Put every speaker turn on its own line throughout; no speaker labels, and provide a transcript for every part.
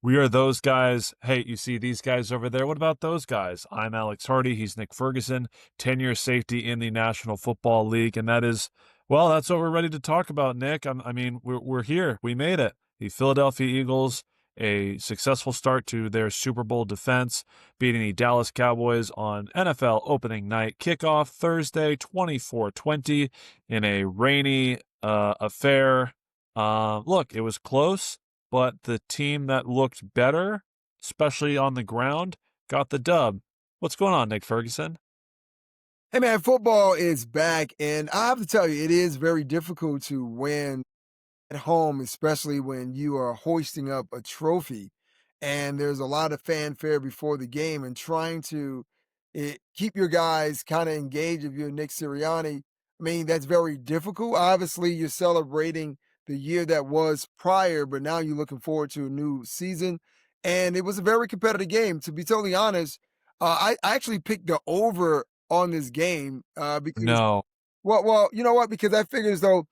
We are those guys. Hey, you see these guys over there? What about those guys? I'm Alex Hardy. He's Nick Ferguson, 10-year safety in the National Football League. And that is, well, that's what we're ready to talk about, Nick. We're here. We made it. The Philadelphia Eagles, a successful start to their Super Bowl defense, beating the Dallas Cowboys on NFL opening night kickoff Thursday, 24-20 in a rainy affair. Look, it was close, but the team that looked better, especially on the ground, got the dub. What's going on, Nick Ferguson?
Hey man, football is back, and I have to tell you, it is very difficult to win at home, especially when you are hoisting up a trophy. And there's a lot of fanfare before the game, and trying to keep your guys kind of engaged. If you're Nick Sirianni, I mean, that's very difficult. Obviously, you're celebrating the year that was prior, but now you're looking forward to a new season. And it was a very competitive game. To be totally honest, I actually picked the over on this game because
No.
well, you know what? Because I figured as though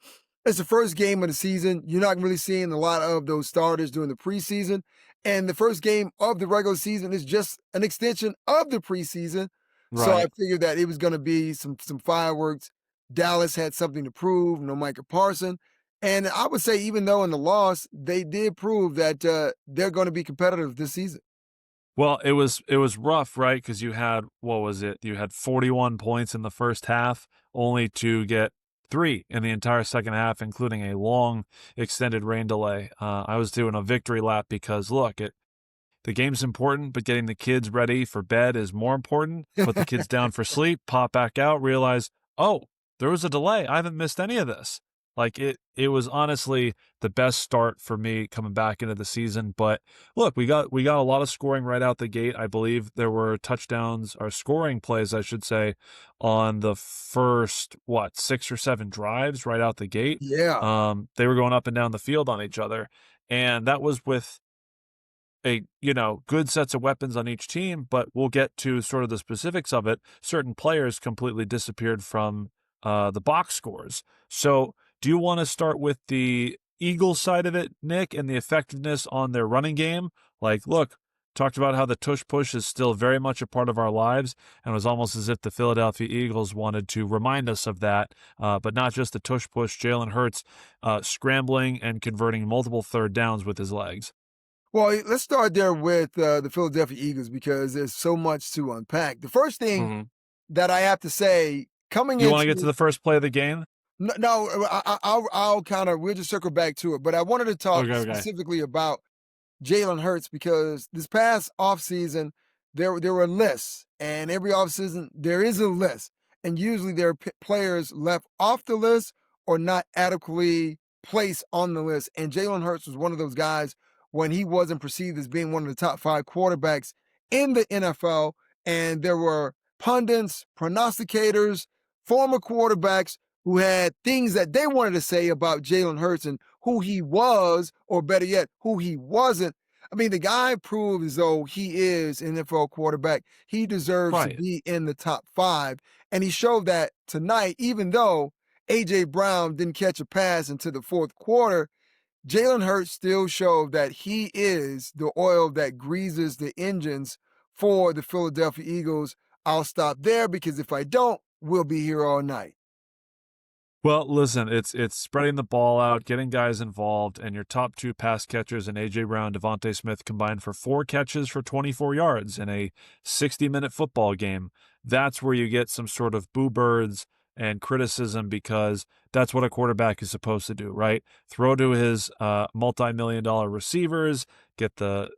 it's the first game of the season. You're not really seeing a lot of those starters during the preseason. And the first game of the regular season is just an extension of the preseason. So I
Right.
figured that it was going to be some fireworks. Dallas had something to prove, no Micah Parson. And I would say, even though in the loss, they did prove that they're going to be competitive this season.
Well, it was rough, right? Because you had, what was it? You had 41 points in the first half, only to get three in the entire second half, including a long extended rain delay. I was doing a victory lap because look, the game's important, but getting the kids ready for bed is more important. Put the kids down for sleep, pop back out, realize, oh, there was a delay. I haven't missed any of this. Like it was honestly the best start for me coming back into the season. But look, we got a lot of scoring right out the gate. I believe there were touchdowns or scoring plays, I should say, on the first, what, 6 or 7 drives right out the gate.
Yeah.
They were going up and down the field on each other. And that was with good sets of weapons on each team, but we'll get to sort of the specifics of it. Certain players completely disappeared from the box scores. So, do you want to start with the Eagles side of it, Nick, and the effectiveness on their running game? Like, look, talked about how the tush push is still very much a part of our lives, and it was almost as if the Philadelphia Eagles wanted to remind us of that, but not just the tush push. Jalen Hurts scrambling and converting multiple third downs with his legs.
Well, let's start there with the Philadelphia Eagles because there's so much to unpack. The first thing
Mhm.
that I have to say, coming
You want to get to
into
the first play of the game?
no, I'll kind of we'll just circle back to it, but I wanted to talk
Okay, okay.
specifically about Jalen Hurts because this past offseason, there were lists, and every offseason there is a list, and usually there are players left off the list or not adequately placed on the list. And Jalen Hurts was one of those guys when he wasn't perceived as being one of the top 5 quarterbacks in the NFL, and there were pundits, prognosticators, former quarterbacks who had things that they wanted to say about Jalen Hurts and who he was, or better yet, who he wasn't. I mean, the guy proved as though he is an NFL quarterback. He deserves to
Right.
be in the top 5. And he showed that tonight, even though A.J. Brown didn't catch a pass into the fourth quarter, Jalen Hurts still showed that he is the oil that greases the engines for the Philadelphia Eagles. I'll stop there because if I don't, we'll be here all night.
Well, listen, it's spreading the ball out, getting guys involved, and your top two pass catchers in A.J. Brown, Devontae Smith combined for 4 catches for 24 yards in a 60-minute football game. That's where you get some sort of boo birds and criticism because that's what a quarterback is supposed to do, right? Throw to his multi-million-dollar receivers, get the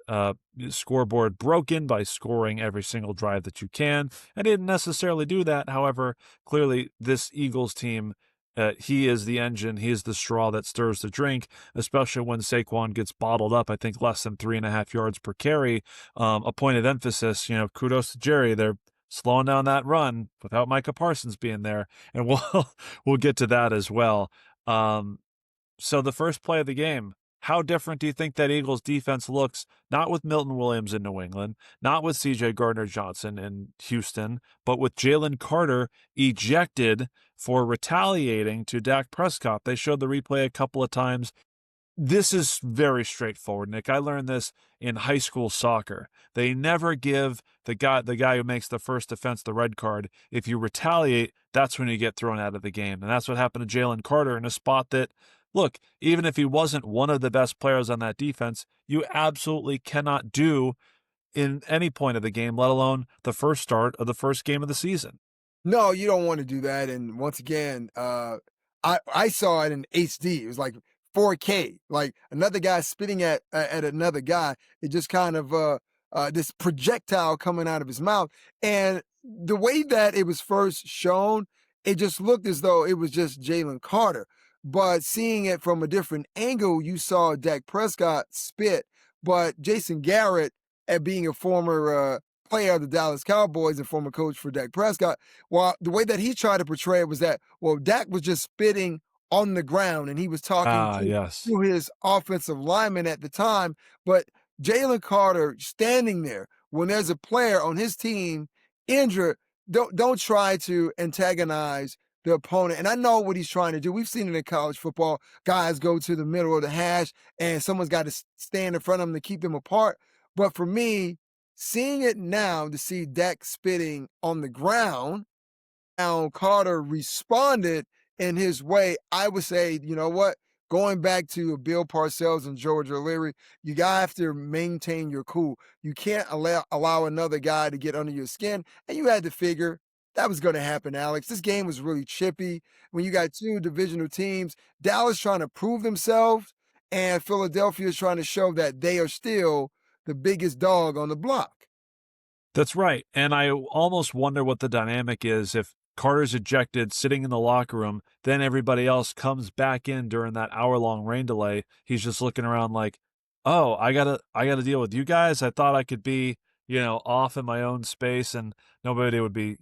scoreboard broken by scoring every single drive that you can. I didn't necessarily do that. However, clearly this Eagles team, he is the engine. He is the straw that stirs the drink, especially when Saquon gets bottled up, I think less than 3.5 yards per carry. A point of emphasis, kudos to Jerry. They're slowing down that run without Micah Parsons being there. And we'll get to that as well. So the first play of the game, how different do you think that Eagles defense looks? Not with Milton Williams in New England, not with C.J. Gardner-Johnson in Houston, but with Jalen Carter ejected for retaliating to Dak Prescott. They showed the replay a couple of times. This is very straightforward, Nick. I learned this in high school soccer. They never give the guy who makes the first offense the red card. If you retaliate, that's when you get thrown out of the game. And that's what happened to Jalen Carter in a spot that, look, even if he wasn't one of the best players on that defense, you absolutely cannot do in any point of the game, let alone the first start of the first game of the season.
No, you don't wanna do that, and once again, I saw it in HD. It was like 4K, like another guy spitting at another guy. It just kind of, this projectile coming out of his mouth, and the way that it was first shown, it just looked as though it was just Jalen Carter, but seeing it from a different angle, you saw Dak Prescott spit, but Jason Garrett, at being a former, player of the Dallas Cowboys and former coach for Dak Prescott, well, the way that he tried to portray it was that, well, Dak was just spitting on the ground and he was talking
Ah, yes.
to his offensive lineman at the time. But Jalen Carter standing there when there's a player on his team injured, don't try to antagonize the opponent. And I know what he's trying to do. We've seen it in college football. Guys go to the middle of the hash and someone's got to stand in front of them to keep them apart. But for me, seeing it now to see Dak spitting on the ground, how Carter responded in his way, I would say, you know what? Going back to Bill Parcells and George O'Leary, you gotta have to maintain your cool. You can't allow another guy to get under your skin. And you had to figure that was gonna happen, Alex. This game was really chippy. When you got two divisional teams, Dallas trying to prove themselves, and Philadelphia is trying to show that they are still the biggest dog on the block.
That's right. And I almost wonder what the dynamic is if Carter's ejected, sitting in the locker room, then everybody else comes back in during that hour-long rain delay. He's just looking around like, "Oh, I gotta deal with you guys. I thought I could be, off in my own space and nobody would be,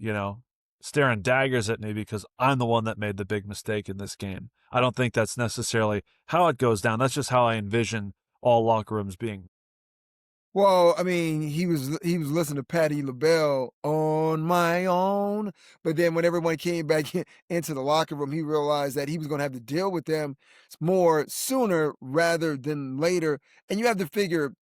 staring daggers at me because I'm the one that made the big mistake in this game." I don't think that's necessarily how it goes down. That's just how I envision all locker rooms being.
Well, I mean, he was listening to Patty LaBelle on my own, but then when everyone came back into the locker room, he realized that he was going to have to deal with them more sooner rather than later. And you have to figure,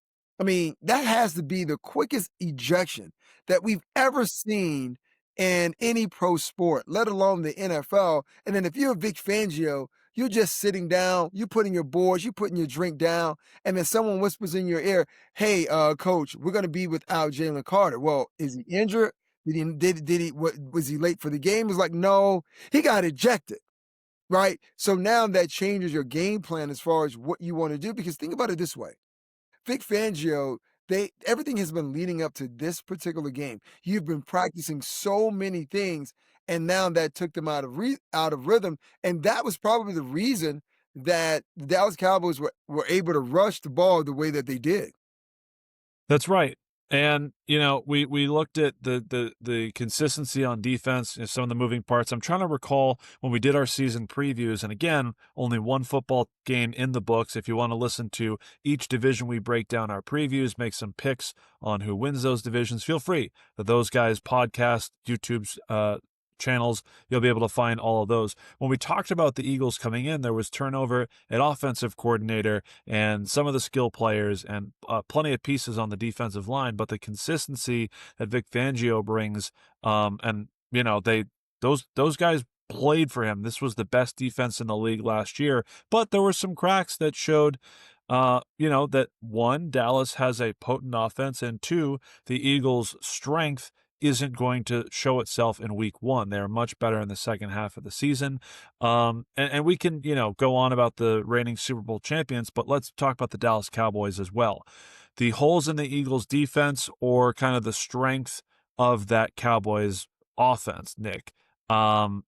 I mean, that has to be the quickest ejection that we've ever seen in any pro sport, let alone the NFL. And then if you're Vic Fangio, you're just sitting down, you putting your boards, you putting your drink down, and then someone whispers in your ear, "Hey, coach, we're gonna be without Jalen Carter." Well, is he injured? Did he what was he late for the game? It's like, no, he got ejected, right? So now that changes your game plan as far as what you want to do. Because think about it this way. Vic Fangio, they everything has been leading up to this particular game. You've been practicing so many things, and now that took them out of rhythm, and that was probably the reason that the Dallas Cowboys were able to rush the ball the way that they did.
That's right. And, we looked at the consistency on defense and some of the moving parts. I'm trying to recall when we did our season previews, and again, only one football game in the books. If you want to listen to each division, we break down our previews, make some picks on who wins those divisions. Feel free that those guys podcast, YouTube's channels, you'll be able to find all of those. When we talked about the Eagles coming in, there was turnover at offensive coordinator and some of the skill players and plenty of pieces on the defensive line, but the consistency that Vic Fangio brings, and those guys played for him. This was the best defense in the league last year, but there were some cracks that showed that one, Dallas has a potent offense, and two, the Eagles' strength isn't going to show itself in week one. They're much better in the second half of the season. And we can, go on about the reigning Super Bowl champions, but let's talk about the Dallas Cowboys as well. The holes in the Eagles defense or kind of the strength of that Cowboys offense, Nick. We'll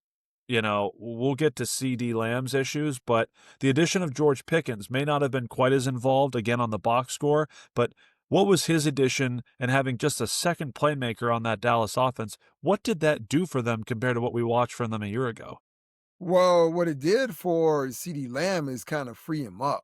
get to CD Lamb's issues, but the addition of George Pickens may not have been quite as involved again on the box score, but what was his addition and having just a second playmaker on that Dallas offense? What did that do for them compared to what we watched from them a year ago?
Well, what it did for CeeDee Lamb is kind of free him up.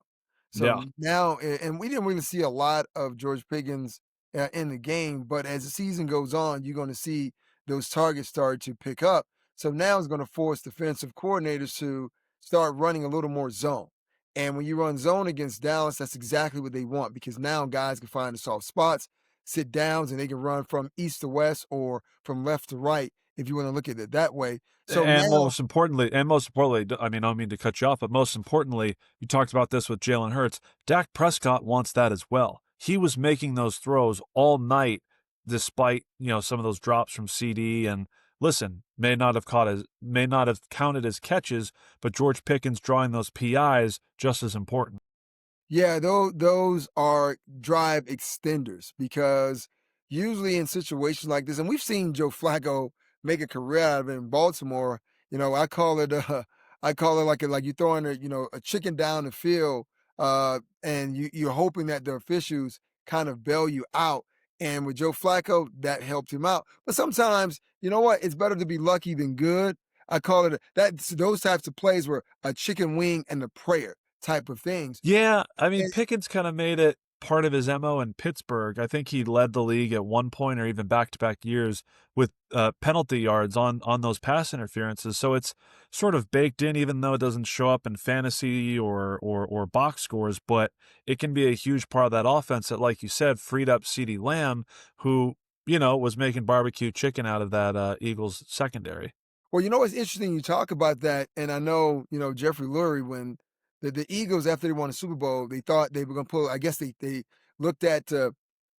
So
Yeah.
now, and we didn't really see a lot of George Pickens in the game, but as the season goes on, you're going to see those targets start to pick up. So now it's going to force defensive coordinators to start running a little more zone. And when you run zone against Dallas, that's exactly what they want because now guys can find the soft spots, sit downs, and they can run from east to west or from left to right if you want to look at it that way. So now,
Most importantly, I mean, I don't mean to cut you off, but most importantly, you talked about this with Jalen Hurts. Dak Prescott wants that as well. He was making those throws all night, despite some of those drops from CD. And listen, may not have counted as catches, but George Pickens drawing those PIs just as important.
yeah, those are drive extenders because usually in situations like this, and we've seen Joe Flacco make a career out of it in Baltimore. I call it I call it like you throwing a chicken down the field, and you're hoping that the officials kind of bail you out. And with Joe Flacco, that helped him out. But sometimes, you know what? It's better to be lucky than good. I call it those types of plays were a chicken wing and a prayer type of things.
Yeah, I mean,
And
Pickens kind of made it part of his MO in Pittsburgh. I think he led the league at one point or even back-to-back years with penalty yards on those pass interferences. So it's sort of baked in, even though it doesn't show up in fantasy or box scores. But it can be a huge part of that offense that, like you said, freed up CeeDee Lamb, who was making barbecue chicken out of that Eagles secondary.
well, it's interesting you talk about that, and I know, Jeffrey Lurie, when the Eagles, after they won the Super Bowl, they thought they were gonna pull I guess they looked at,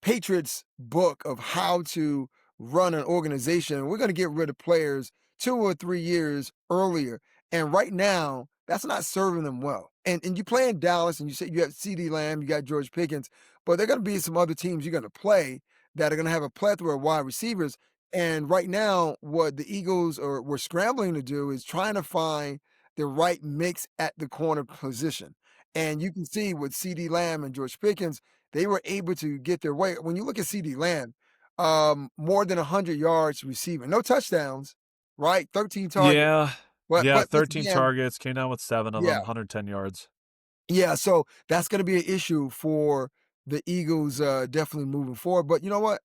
Patriots' book of how to run an organization, and we're gonna get rid of players 2 or 3 years earlier, and right now, that's not serving them well. And you play in Dallas, and you say you have CeeDee Lamb, you got George Pickens, but there are gonna be some other teams you're gonna play that are gonna have a plethora of wide receivers, and right now, what the Eagles were scrambling to do is trying to find the right mix at the corner position. And you can see with CeeDee Lamb and George Pickens, they were able to get their way. When you look at CeeDee Lamb, more than 100 yards receiving, no touchdowns, right? 13 targets.
Yeah, yeah,
But once
13
again,
targets, came down with 7 of them,
yeah,
110 yards.
yeah. So that's going to be an issue for the Eagles, definitely moving forward. But you know what?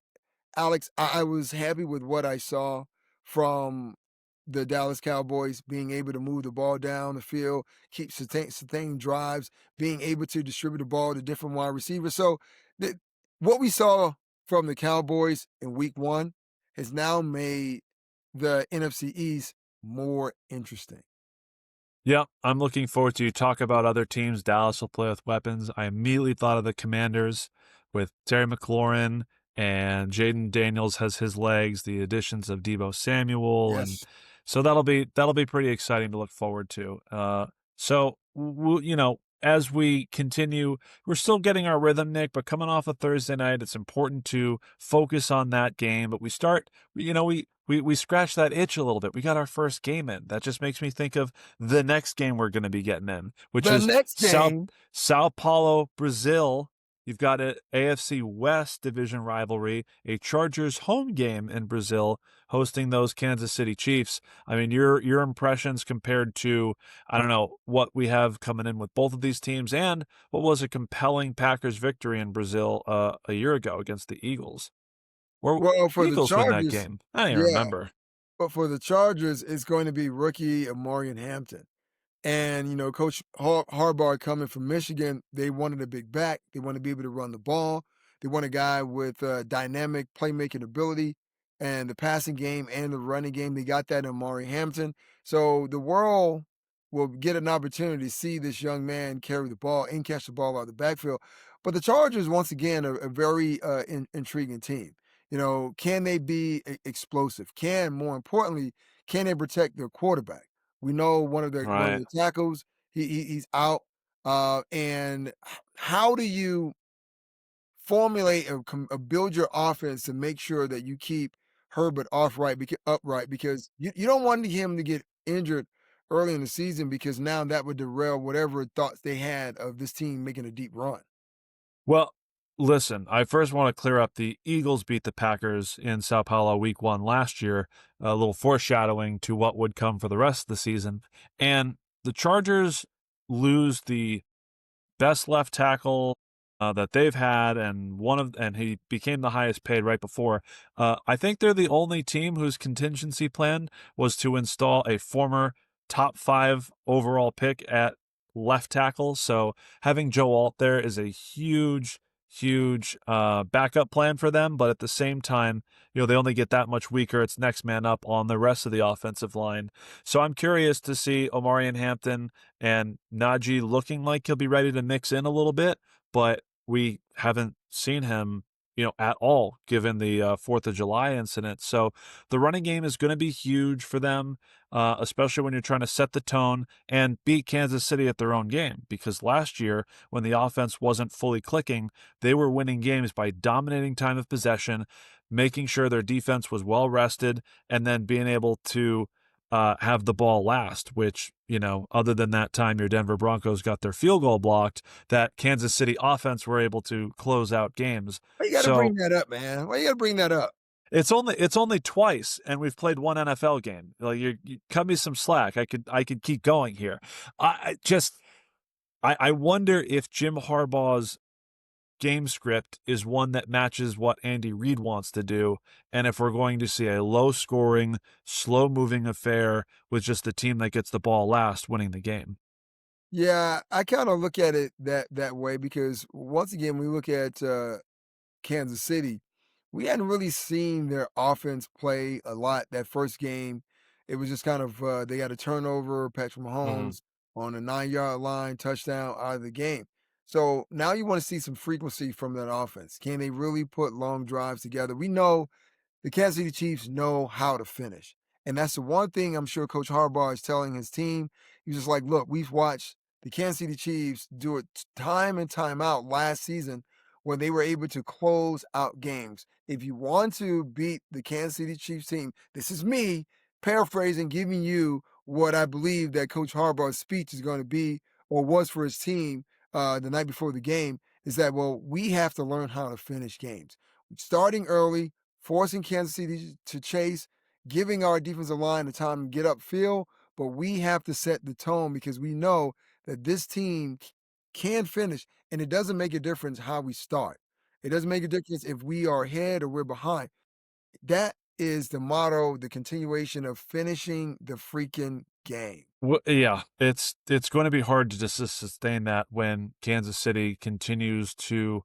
Alex, I was happy with what I saw from the Dallas Cowboys being able to move the ball down the field, keep sustain drives, being able to distribute the ball to different wide receivers. So what we saw from the Cowboys in week 1 has now made the NFC East more interesting.
Yep, I'm looking forward to talk about other teams Dallas will play with weapons. I immediately thought of the Commanders with Terry McLaurin and Jaden Daniels has his legs, the additions of Debo Samuel, and
Yes.
so that'll be pretty exciting to look forward to. As we continue, we're still getting our rhythm, Nick, but coming off a Thursday night, it's important to focus on that game. But we scratch that itch a little bit. We got our first game in. That just makes me think of the next game we're going to be getting in, which
The
is
next game,
Sao Paulo, Brazil. You've got an AFC West division rivalry, a Chargers home game in Brazil, hosting those Kansas City Chiefs. I mean, your impressions compared to, I don't know, what we have coming in with both of these teams, and what was a compelling Packers victory in Brazil a year ago against the Eagles. Or
well, for the
Eagles win that
Chargers,
game? I don't even
yeah,
remember.
but for the Chargers, it's going to be rookie Morgan Hampton. And, Coach Harbaugh coming from Michigan, they wanted a big back. They want to be able to run the ball. They want a guy with dynamic playmaking ability and the passing game and the running game. They got that in Amari Hampton. So the world will get an opportunity to see this young man carry the ball and catch the ball out of the backfield. But the Chargers, once again, are a very intriguing team. Can they be explosive? More importantly, can they protect their quarterback? We know one of
Right.
the tackles, he's out. And how do you formulate or build your offense to make sure that you keep Herbert upright? Because you don't want him to get injured early in the season because now that would derail whatever thoughts they had of this team making a deep run.
Well, listen, I first want to clear up the Eagles beat the Packers in Sao Paulo week 1 last year, a little foreshadowing to what would come for the rest of the season. And the Chargers lose the best left tackle that they've had, and he became the highest paid right before. I think they're the only team whose contingency plan was to install a former top 5 overall pick at left tackle. So having Joe Alt there is a huge backup plan for them. But at the same time, they only get that much weaker. It's next man up on the rest of the offensive line. So I'm curious to see Omarion Hampton and Najee looking like he'll be ready to mix in a little bit, but we haven't seen him, at all, given the 4th of July incident. So the running game is going to be huge for them, especially when you're trying to set the tone and beat Kansas City at their own game. Because last year, when the offense wasn't fully clicking, they were winning games by dominating time of possession, making sure their defense was well rested, and then being able to have the ball last, which, other than that time your Denver Broncos got their field goal blocked, that Kansas City offense were able to close out games.
Why you gotta
So
bring that up, man? Why you gotta bring that up?
it's only twice, and we've played one NFL game. Like you cut me some slack. I could keep going here. I wonder if Jim Harbaugh's game script is one that matches what Andy Reid wants to do, and if we're going to see a low-scoring, slow-moving affair with just a team that gets the ball last winning the game.
Yeah, I kinda look at it that way because once again, we look at, Kansas City, we hadn't really seen their offense play a lot that first game. It was just kind of, they got a turnover, Patrick
Mhm.
Mahomes on a 9-yard line, touchdown, out of the game. So now you wanna see some frequency from that offense. Can they really put long drives together? We know the Kansas City Chiefs know how to finish. And that's the one thing I'm sure Coach Harbaugh is telling his team. He's just like, look, we've watched the Kansas City Chiefs do it time and time out last season when they were able to close out games. If you want to beat the Kansas City Chiefs team, this is me paraphrasing, giving you what I believe that Coach Harbaugh's speech is going to be or was for his team the night before the game is that, well, we have to learn how to finish games. Starting early, forcing Kansas City to chase, giving our defensive line the time to get upfield, but we have to set the tone because we know that this team can finish, and it doesn't make a difference how we start. It doesn't make a difference if we are ahead or we're behind. That is the motto, the continuation of finishing the freaking game.
Yeah, it's going to be hard to just sustain that when Kansas City continues to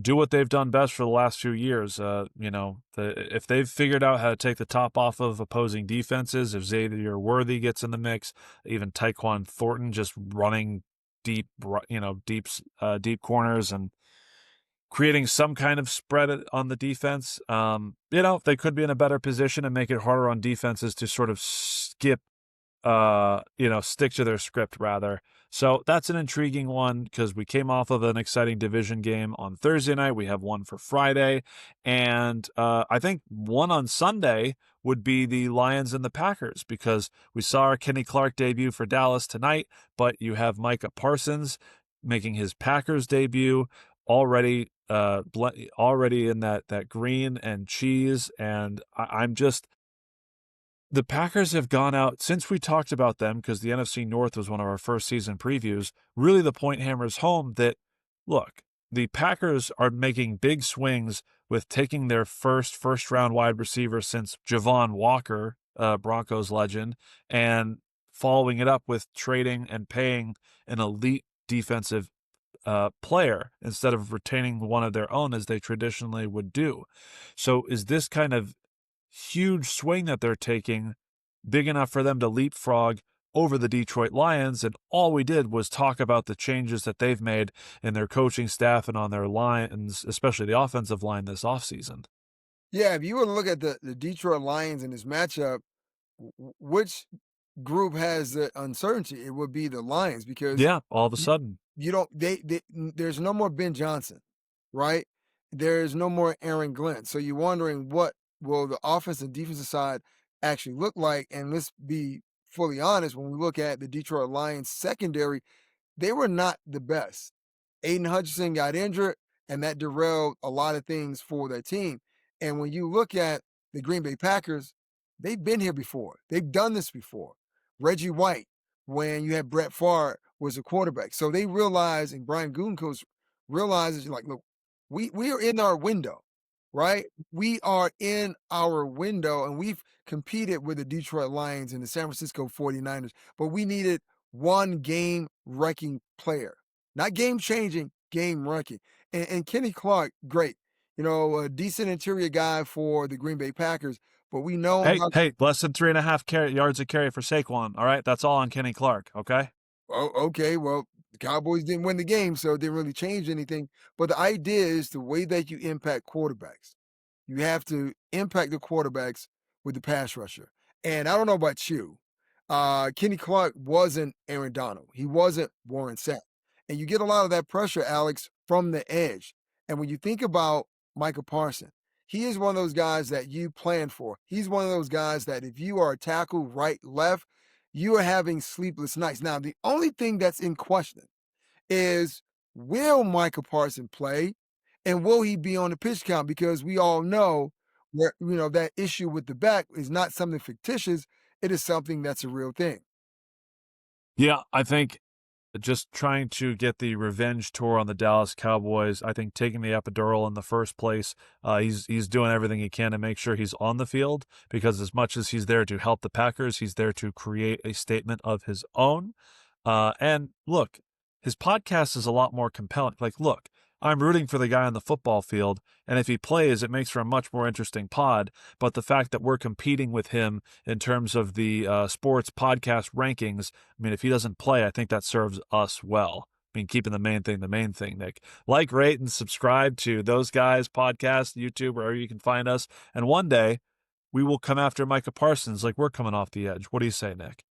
do what they've done best for the last few years. If they've figured out how to take the top off of opposing defenses, if Xavier Worthy gets in the mix, even Tyquan Thornton just running deep, deep corners and creating some kind of spread on the defense, they could be in a better position and make it harder on defenses to sort of stick to their script rather. So that's an intriguing one because we came off of an exciting division game on Thursday night. We have one for Friday. And I think one on Sunday would be the Lions and the Packers because we saw our Kenny Clark debut for Dallas tonight, but you have Micah Parsons making his Packers debut already already in that green and cheese. And I'm just the Packers have gone out since we talked about them because the NFC North was one of our first season previews. Really, the point hammers home that, look, the Packers are making big swings with taking their first round wide receiver since Javon Walker, Broncos legend, and following it up with trading and paying an elite defensive player instead of retaining one of their own as they traditionally would do. So is this kind of huge swing that they're taking big enough for them to leapfrog over the Detroit Lions? And all we did was talk about the changes that they've made in their coaching staff and on their lines, especially the offensive line this offseason.
Yeah, if you were to look at the Detroit Lions in this matchup, which group has the uncertainty? It would be the Lions because
Yeah, all of a sudden.
you don't there's no more Ben Johnson, right? There's no more Aaron Glenn. So you're wondering what will the offense and defensive side actually look like? And let's be fully honest, when we look at the Detroit Lions secondary, they were not the best. Aiden Hutchinson got injured, and that derailed a lot of things for their team. And when you look at the Green Bay Packers, they've been here before. They've done this before. Reggie White, when you had Brett Favre, was a quarterback. So they realize, and Brian Gutekunst realizes, like, look, we are in our window, right? We are in our window, and we've competed with the Detroit Lions and the San Francisco 49ers, but we needed one game wrecking player, not game changing, game wrecking. And Kenny Clark, great, a decent interior guy for the Green Bay Packers, but we know
Hey,
how.
hey, less than 3.5 yards a carry for Saquon. All right, that's all on Kenny Clark. Okay.
Oh, okay. Well, the Cowboys didn't win the game, so it didn't really change anything. But the idea is the way that you impact quarterbacks. You have to impact the quarterbacks with the pass rusher. And I don't know about you. Kenny Clark wasn't Aaron Donald. He wasn't Warren Sapp. And you get a lot of that pressure, Alex, from the edge. And when you think about Michael Parsons, he is one of those guys that you plan for. He's one of those guys that if you are a tackle right, left, you are having sleepless nights. Now, the only thing that's in question is will Michael Parsons play and will he be on the pitch count? Because we all know where that issue with the back is not something fictitious. It is something that's a real thing.
Yeah, I think just trying to get the revenge tour on the Dallas Cowboys. I think taking the epidural in the first place, he's doing everything he can to make sure he's on the field because as much as he's there to help the Packers, he's there to create a statement of his own. And look, his podcast is a lot more compelling. Like, look, I'm rooting for the guy on the football field, and if he plays, it makes for a much more interesting pod. But the fact that we're competing with him in terms of the sports podcast rankings, I mean, if he doesn't play, I think that serves us well. I mean, keeping the main thing, Nick. Like, rate, and subscribe to those guys' podcast, YouTube, wherever you can find us. And one day, we will come after Micah Parsons like we're coming off the edge. What do you say, Nick?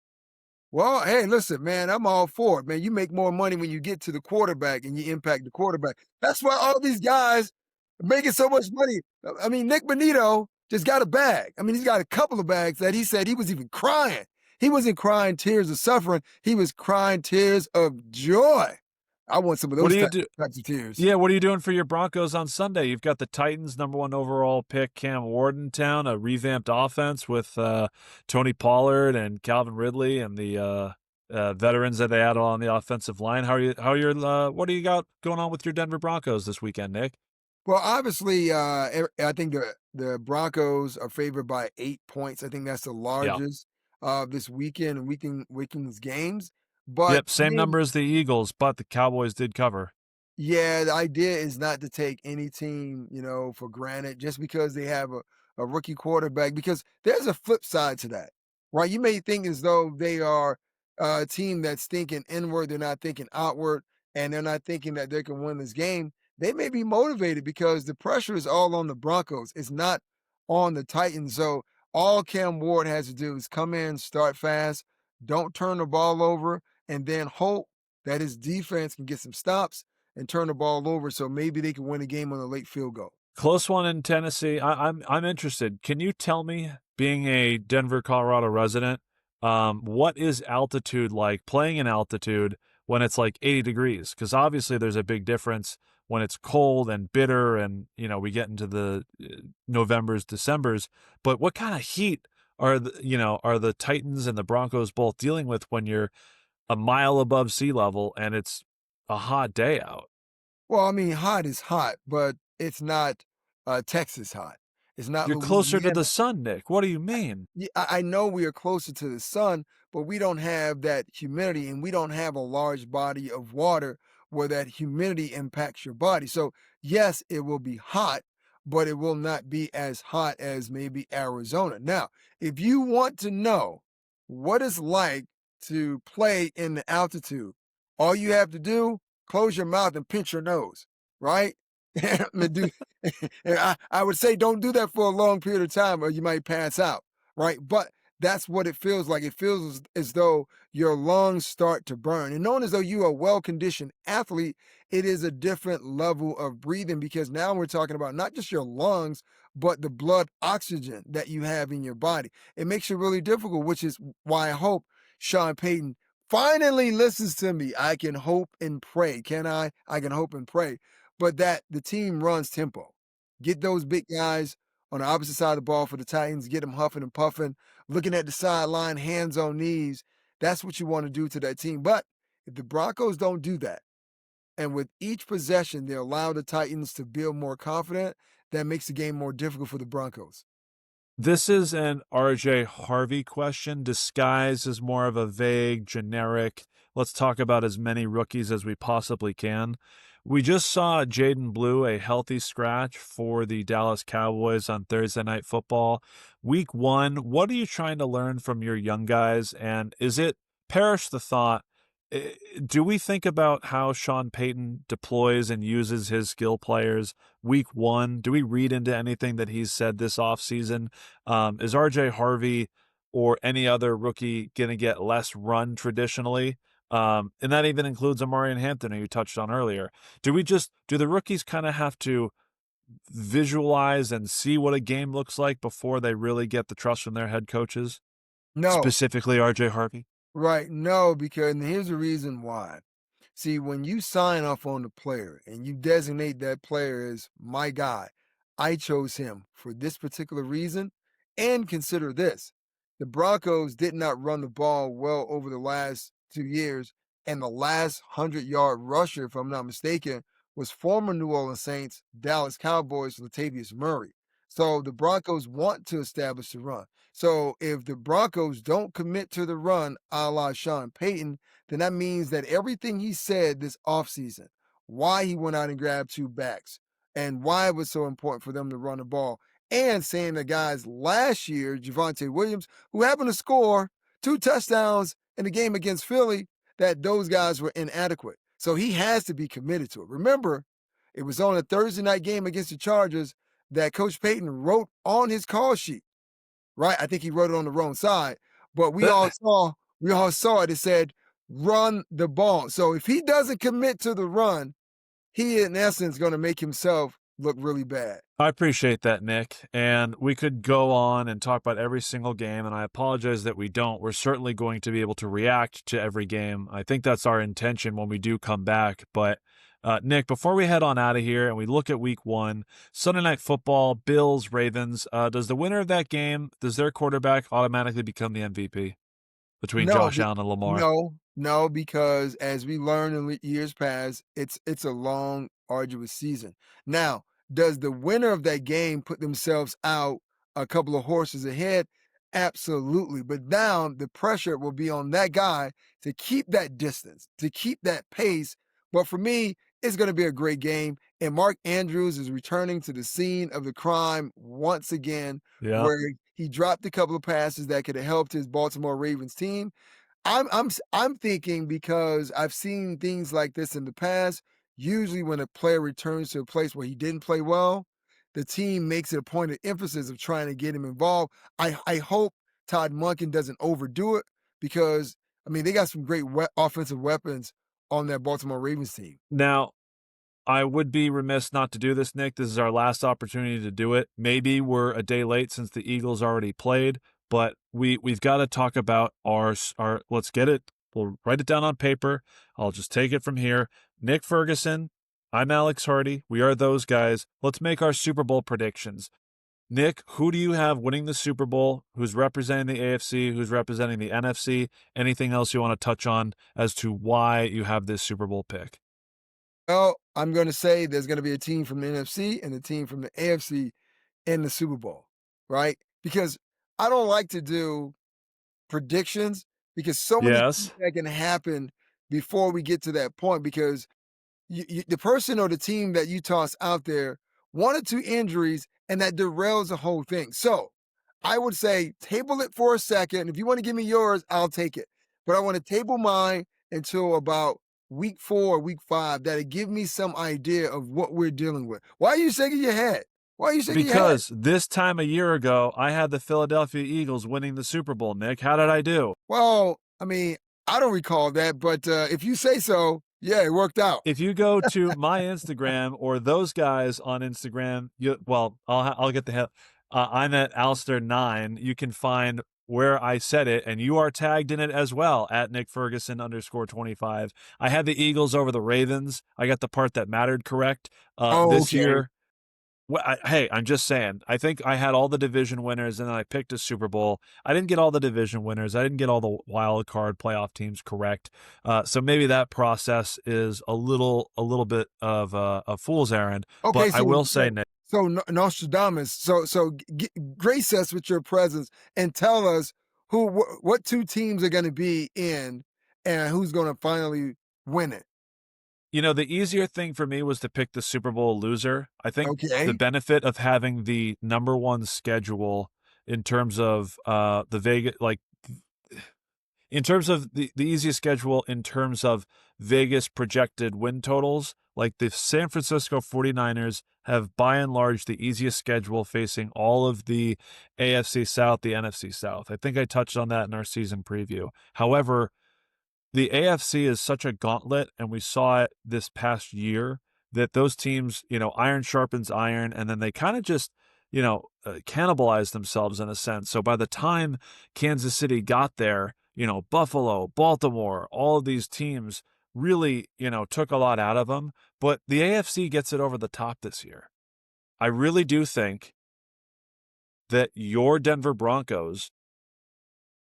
Well, hey, listen, man, I'm all for it, man. You make more money when you get to the quarterback and you impact the quarterback. That's why all these guys are making so much money. I mean, Nick Bonito just got a bag. I mean, he's got a couple of bags that he said he was even crying. He wasn't crying tears of suffering. He was crying tears of joy. I want some of
What
those
do you do?
types of tears.
Yeah, what are you doing for your Broncos on Sunday? You've got the Titans' number one overall pick, Cam Ward, in town, a revamped offense with Tony Pollard and Calvin Ridley and the veterans that they had on the offensive line. What do you got going on with your Denver Broncos this weekend, Nick?
Well, obviously, I think the Broncos are favored by 8 points. I think that's the
Yeah.
largest this weekend and weekend's games. But
Yep, same number as the Eagles, but the Cowboys did cover.
yeah, the idea is not to take any team, for granted just because they have a rookie quarterback, because there's a flip side to that, right? You may think as though they are a team that's thinking inward, they're not thinking outward, and they're not thinking that they can win this game. They may be motivated because the pressure is all on the Broncos. It's not on the Titans. So all Cam Ward has to do is come in, start fast, don't turn the ball over, and then hope that his defense can get some stops and turn the ball over so maybe they can win a game on a late field goal.
Close one in Tennessee. I'm interested. Can you tell me, being a Denver, Colorado resident, what is altitude like, playing in altitude when it's like 80 degrees? Because obviously there's a big difference when it's cold and bitter, and we get into the Novembers, Decembers. But what kind of heat are the Titans and the Broncos both dealing with when you're a mile above sea level and it's a hot day out?
Well, I mean, hot is hot, but it's not Texas hot. It's not
You're closer to
Louisiana.
the sun, Nick. What do you mean?
Yeah, I know we are closer to the sun, but we don't have that humidity and we don't have a large body of water where that humidity impacts your body. So, yes, it will be hot, but it will not be as hot as maybe Arizona. Now, if you want to know what it's like to play in the altitude, all you have to do, close your mouth and pinch your nose, right? I would say don't do that for a long period of time or you might pass out, right? But that's what it feels like. It feels as though your lungs start to burn. And knowing as though you are a well-conditioned athlete, it is a different level of breathing because now we're talking about not just your lungs, but the blood oxygen that you have in your body. It makes it really difficult, which is why I hope Sean Payton finally listens to me. I can hope and pray. Can I? I can hope and pray. But that the team runs tempo. Get those big guys on the opposite side of the ball for the Titans, get them huffing and puffing, looking at the sideline, hands on knees. That's what you want to do to that team. But if the Broncos don't do that, and with each possession, they allow the Titans to build more confident, that makes the game more difficult for the Broncos.
This is an RJ Harvey question disguised as more of a vague, generic, let's talk about as many rookies as we possibly can. We just saw Jaden Blue a healthy scratch for the Dallas Cowboys on Thursday Night Football. Week 1, what are you trying to learn from your young guys? And is it, perish the thought, do we think about how Sean Payton deploys and uses his skill players week 1? Do we read into anything that he's said this offseason? Is RJ Harvey or any other rookie going to get less run traditionally? And that even includes Amarian Hampton, who you touched on earlier. Do the rookies kind of have to visualize and see what a game looks like before they really get the trust from their head coaches,
No,
specifically RJ Harvey?
right. No, because and here's the reason why. See, when you sign off on the player and you designate that player as my guy, I chose him for this particular reason. And consider this, the Broncos did not run the ball well over the last 2 years. And the last 100-yard rusher, if I'm not mistaken, was former New Orleans Saints, Dallas Cowboys, Latavius Murray. So the Broncos want to establish the run. So if the Broncos don't commit to the run, a la Sean Payton, then that means that everything he said this offseason, why he went out and grabbed two backs, and why it was so important for them to run the ball, and saying the guys last year, Javonte Williams, who happened to score 2 touchdowns in the game against Philly, that those guys were inadequate. So he has to be committed to it. Remember, it was on a Thursday night game against the Chargers that Coach Payton wrote on his call sheet, right? I think he wrote it on the wrong side, but we all saw it. It said, run the ball. So if he doesn't commit to the run, he in essence going to make himself look really bad.
I appreciate that, Nick. And we could go on and talk about every single game, and I apologize that we don't. We're certainly going to be able to react to every game. I think that's our intention when we do come back. But, Nick, before we head on out of here and we look at week 1, Sunday Night Football, Bills, Ravens, does the winner of that game, does their quarterback automatically become the MVP between
No,
Josh Allen and Lamar?
no, because as we learned in years past, it's a long, arduous season. Now, does the winner of that game put themselves out a couple of horses ahead? Absolutely. But now the pressure will be on that guy to keep that distance, to keep that pace. But for me, it's going to be a great game. And Mark Andrews is returning to the scene of the crime once again,
Yeah.
where he dropped a couple of passes that could have helped his Baltimore Ravens team. I'm thinking because I've seen things like this in the past. Usually, when a player returns to a place where he didn't play well, the team makes it a point of emphasis of trying to get him involved. I hope Todd Monken doesn't overdo it because I mean they got some great offensive weapons on that Baltimore Ravens team.
Now, I would be remiss not to do this, Nick. This is our last opportunity to do it. Maybe we're a day late since the Eagles already played, but we've got to talk about our let's get it. We'll write it down on paper. I'll just take it from here. Nick Ferguson, I'm Alex Hardy. We are those guys. Let's make our Super Bowl predictions. Nick, who do you have winning the Super Bowl? Who's representing the AFC? Who's representing the NFC? Anything else you want to touch on as to why you have this Super Bowl pick?
Well, I'm going to say there's going to be a team from the NFC and a team from the AFC in the Super Bowl, right? Because I don't like to do predictions because so many things
Yes.
that can happen before we get to that point because the person or the team that you toss out there, 1 or 2 injuries, and that derails the whole thing. So I would say table it for a second. If you want to give me yours, I'll take it. But I want to table mine until about week 4 or week 5. That'll give me some idea of what we're dealing with. Why are you shaking your head? Why are you shaking your head?
Because this time a year ago, I had the Philadelphia Eagles winning the Super Bowl, Nick. How did I do?
Well, I mean, I don't recall that, but if you say so, yeah, it worked out.
If you go to my Instagram or those guys on Instagram, I'll get the hell. I'm at Alster9. You can find where I said it, and you are tagged in it as well at Nick Ferguson _25. I had the Eagles over the Ravens. I got the part that mattered correct. This
Okay.
year, well, hey, I'm just saying. I think I had all the division winners, and then I picked a Super Bowl. I didn't get all the division winners. I didn't get all the wild card playoff teams correct. So maybe that process is a little bit of a fool's errand.
Okay,
But I will say, Nick,
So Nostradamus. So grace us with your presence and tell us what two teams are going to be in and who's going to finally win it.
You know, the easier thing for me was to pick the Super Bowl loser. I think the
Okay.
benefit of having the number one schedule in terms of the Vegas, like in terms of the easiest schedule in terms of Vegas projected win totals, like the San Francisco 49ers have by and large the easiest schedule facing all of the AFC South, the NFC South. I think I touched on that in our season preview. However, the AFC is such a gauntlet, and we saw it this past year that those teams, iron sharpens iron, and then they kind of just, cannibalize themselves in a sense. So by the time Kansas City got there, Buffalo, Baltimore, all of these teams really, took a lot out of them. But the AFC gets it over the top this year. I really do think that your Denver Broncos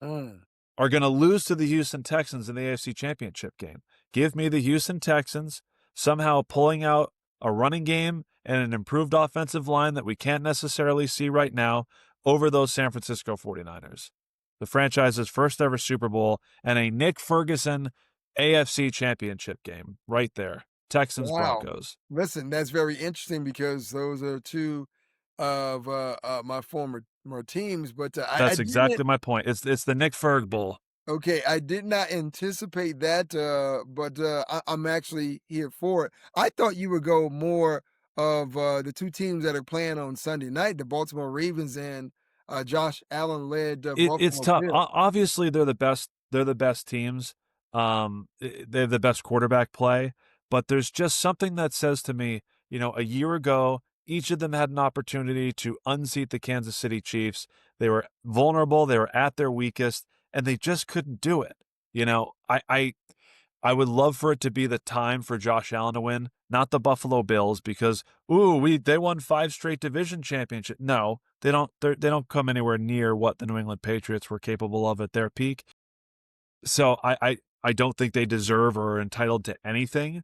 Mm.
are going to lose to the Houston Texans in the AFC Championship game. Give me the Houston Texans somehow pulling out a running game and an improved offensive line that we can't necessarily see right now over those San Francisco 49ers. The franchise's first ever Super Bowl and a Nick Ferguson AFC Championship game right there. Texans
Wow.
Broncos.
Listen, that's very interesting because those are two of my former teams, but I
That's
didn't.
exactly my point. It's the Nick Ferg Bowl.
Okay, I did not anticipate that, but I'm actually here for it. I thought you would go more of the two teams that are playing on Sunday night, the Baltimore Ravens and Josh Allen led
It's
Buffalo
tough.
Bills.
Obviously, they're the best. They're the best teams. They have the best quarterback play. But there's just something that says to me, a year ago, each of them had an opportunity to unseat the Kansas City Chiefs. They were vulnerable. They were at their weakest, and they just couldn't do it. I would love for it to be the time for Josh Allen to win, not the Buffalo Bills, because they won 5 straight division championships. No, they don't come anywhere near what the New England Patriots were capable of at their peak. So I don't think they deserve or are entitled to anything.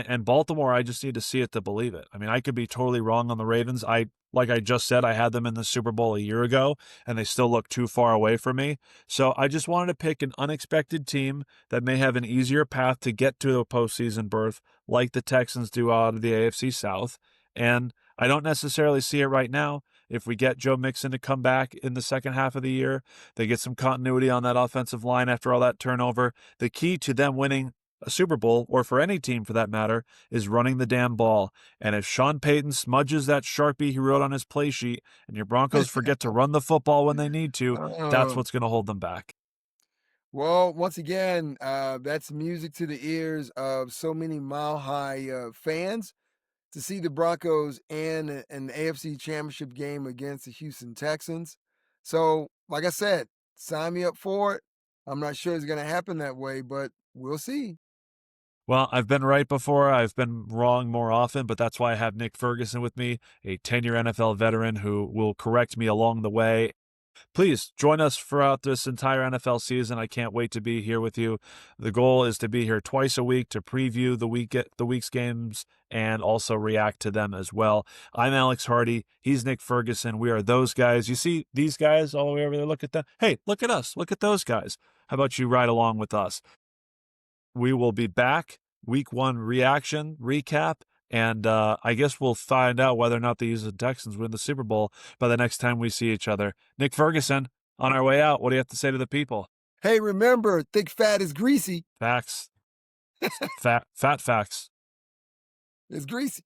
And Baltimore, I just need to see it to believe it. I mean, I could be totally wrong on the Ravens. Like I just said, I had them in the Super Bowl a year ago, and they still look too far away from me. So I just wanted to pick an unexpected team that may have an easier path to get to a postseason berth, like the Texans do out of the AFC South. And I don't necessarily see it right now. If we get Joe Mixon to come back in the second half of the year, they get some continuity on that offensive line after all that turnover. The key to them winning a Super Bowl, or for any team for that matter, is running the damn ball. And if Sean Payton smudges that Sharpie he wrote on his play sheet and your Broncos forget to run the football when they need to, that's
Uh,
what's going to hold them back.
well, once again, that's music to the ears of so many Mile High fans to see the Broncos in an AFC Championship game against the Houston Texans. So, like I said, sign me up for it. I'm not sure it's going to happen that way, but we'll see.
Well, I've been right before. I've been wrong more often, but that's why I have Nick Ferguson with me, a 10-year NFL veteran who will correct me along the way. Please join us throughout this entire NFL season. I can't wait to be here with you. The goal is to be here twice a week to preview the week's games and also react to them as well. I'm Alex Hardy. He's Nick Ferguson. We are those guys. You see these guys all the way over there? Look at them. Hey, look at us. Look at those guys. How about you ride along with us? We will be back. Week 1 reaction, recap, and I guess we'll find out whether or not the Houston Texans win the Super Bowl by the next time we see each other. Nick Ferguson, on our way out, what do you have to say to the people?
Hey, remember, thick fat is greasy.
Facts. Fat facts.
It's greasy.